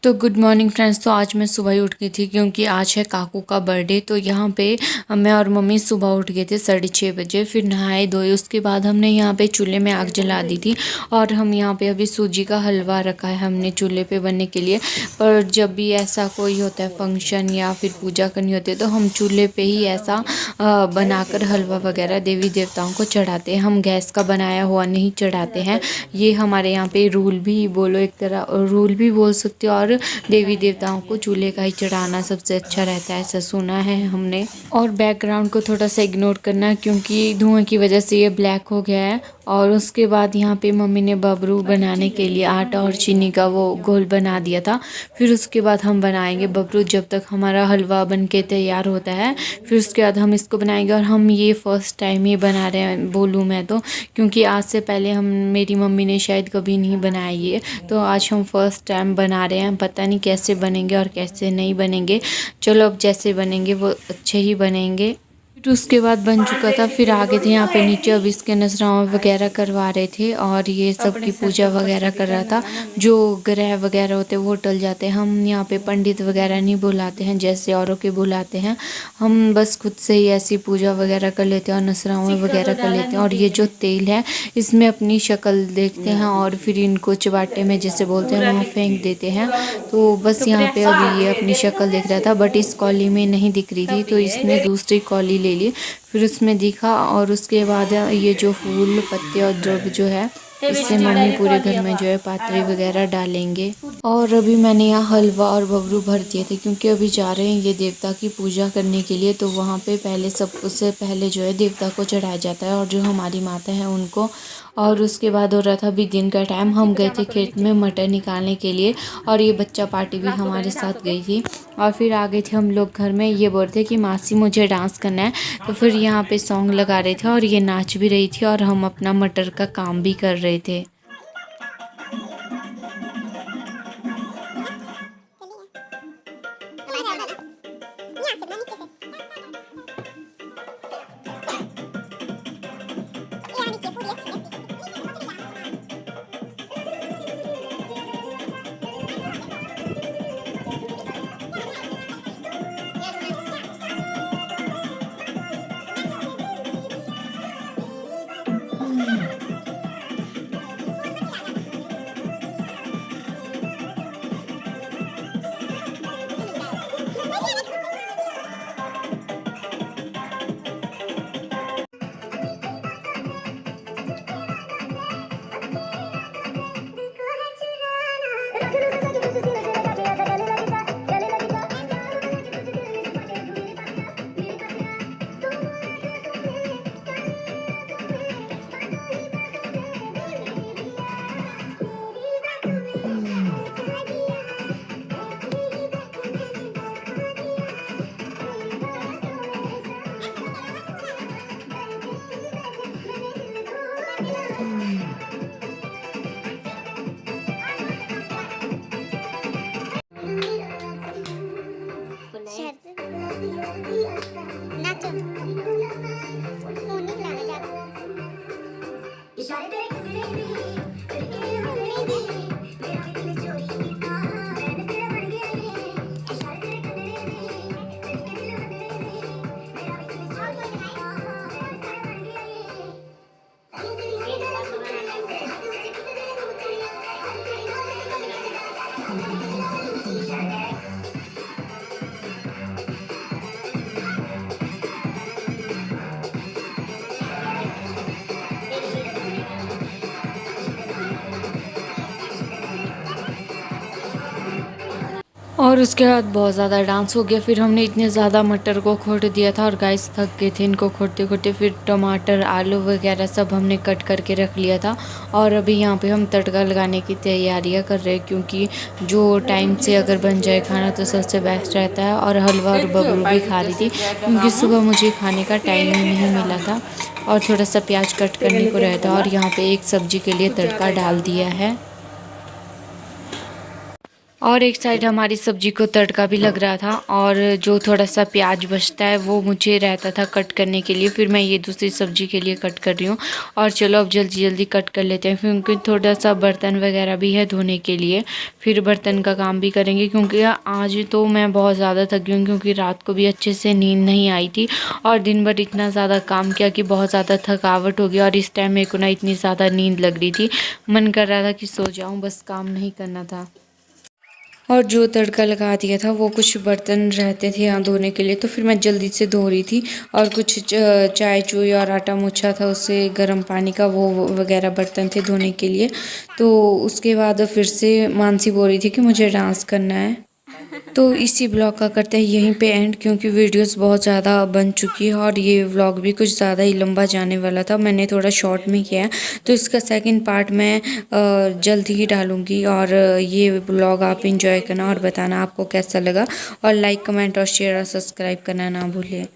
तो good morning friends. तो आज मैं सुबह ही उठ गई थी क्योंकि आज है काकू का बर्थडे। तो यहाँ पे मैं और मम्मी सुबह उठ गए थे 6:30 बजे। फिर नहाए धोए, उसके बाद हमने यहाँ पे चूल्हे में आग जला दी थी और हम यहाँ पे अभी सूजी का हलवा रखा है हमने चूल्हे पे बनने के लिए। पर जब भी ऐसा कोई होता है फंक्शन या फिर पूजा करनी होती है तो हम चूल्हे पे ही ऐसा बनाकर हलवा वगैरह देवी देवताओं को चढ़ाते हैं। हम गैस का बनाया हुआ नहीं चढ़ाते हैं। ये हमारे यहाँ पे रूल भी बोलो, एक तरह रूल भी बोल सकते हो। और देवी देवताओं को चूल्हे का ही चढ़ाना सबसे अच्छा रहता है, ऐसा सुना है हमने। और बैकग्राउंड को थोड़ा सा इग्नोर करना क्योंकि धुएं की वजह से ये ब्लैक हो गया है। और उसके बाद यहाँ पे मम्मी ने बबरू बनाने के लिए आटा और चीनी का वो घोल बना दिया था। फिर उसके बाद हम बनाएंगे बबरू जब तक हमारा हलवा बन के तैयार होता है। फिर उसके बाद हम इसको बनाएंगे। और हम ये फर्स्ट टाइम ही बना रहे हैं बोलूँ मैं तो, क्योंकि आज से पहले हम मेरी मम्मी ने शायद कभी नहीं बनाया ये। तो आज हम फर्स्ट टाइम बना रहे हैं। पता नहीं कैसे बनेंगे और कैसे नहीं बनेंगे। चलो अब जैसे बनेंगे वो अच्छे ही बनेंगे। फिर उसके बाद बन चुका था। फिर आगे थे यहाँ पे नीचे अब इसके नजराने वगैरह करवा रहे थे और ये सब की पूजा वगैरह कर रहा था। जो ग्रह वगैरह होते हैं वो टल जाते हैं। हम यहाँ पे पंडित वगैरह नहीं बुलाते हैं जैसे औरों के बुलाते हैं। हम बस खुद से ही ऐसी पूजा वगैरह कर लेते हैं और नजराने वगैरह कर लेते हैं। और ये जो तेल है इसमें अपनी शक्ल देखते हैं और फिर इनको चबाटे में जैसे बोलते हैं वहाँ फेंक देते हैं। तो बस यहाँ पे अभी ये अपनी शक्ल देख रहा था बट इस कॉली में नहीं दिख रही थी तो इसने दूसरी कॉली ले ली। फिर उसमें दिखा और उसके बाद ये जो फूल पत्ते और द्रव्य जो है इससे मम्मी पूरे घर में जो है पात्री वगैरह डालेंगे। और अभी मैंने यहाँ हलवा और बबरू भर दिए थे क्योंकि अभी जा रहे हैं ये देवता की पूजा करने के लिए। तो वहाँ पे पहले सब उससे पहले जो है देवता को चढ़ाया जाता है और जो हमारी माता है उनको। और उसके बाद हो रहा था अभी दिन का टाइम। हम गए थे खेत में मटर निकालने के लिए और ये बच्चा पार्टी भी हमारे साथ गई थी। और फिर आ गए थे हम लोग घर में। ये बोल रहे थे कि मासी मुझे डांस करना है। तो फिर यहाँ पे सॉन्ग लगा रहे थे और ये नाच भी रही थी और हम अपना मटर का काम भी कर रहे थे। और उसके बाद बहुत ज़्यादा डांस हो गया। फिर हमने इतने ज़्यादा मटर को खोट दिया था और गाइस थक गए थे इनको खोटते खोटते। फिर टमाटर आलू वगैरह सब हमने कट करके रख लिया था। और अभी यहाँ पे हम तड़का लगाने की तैयारियां कर रहे हैं क्योंकि जो टाइम से अगर बन जाए खाना तो सबसे बेस्ट रहता है। और हलवा और बबरू भी खा रही थी क्योंकि सुबह मुझे खाने का टाइम ही नहीं मिला था और थोड़ा सा प्याज कट करने को रहता। और यहाँ पर एक सब्जी के लिए तड़का डाल दिया है। और एक साइड हमारी सब्जी को तड़का भी लग रहा था और जो थोड़ा सा प्याज बचता है वो मुझे रहता था कट करने के लिए, फिर मैं ये दूसरी सब्जी के लिए कट कर रही हूँ। और चलो अब जल्दी जल्दी कट कर लेते हैं क्योंकि थोड़ा सा बर्तन वगैरह भी है धोने के लिए, फिर बर्तन का काम भी करेंगे क्योंकि आज तो मैं बहुत ज़्यादा थकी हूँ क्योंकि रात को भी अच्छे से नींद नहीं आई थी और दिन भर इतना ज़्यादा काम किया कि बहुत ज़्यादा थकावट हो गई। और इस टाइम मेरे को ना इतनी ज़्यादा नींद लग रही थी, मन कर रहा था कि सो जाऊँ, बस काम नहीं करना था। और जो तड़का लगा दिया था वो कुछ बर्तन रहते थे यहाँ धोने के लिए, तो फिर मैं जल्दी से धो रही थी। और कुछ चाय चुई और आटा मुच्छा था उससे गर्म पानी का, वो वगैरह बर्तन थे धोने के लिए। तो उसके बाद फिर से मानसी बोल रही थी कि मुझे डांस करना है। तो इसी ब्लॉग का करते हैं यहीं पे एंड क्योंकि वीडियोस बहुत ज़्यादा बन चुकी है और ये व्लॉग भी कुछ ज़्यादा ही लंबा जाने वाला था, मैंने थोड़ा शॉर्ट में किया है। तो इसका सेकंड पार्ट मैं जल्द ही डालूँगी। और ये ब्लॉग आप इंजॉय करना और बताना आपको कैसा लगा, और लाइक कमेंट और शेयर और सब्सक्राइब करना ना भूलिए।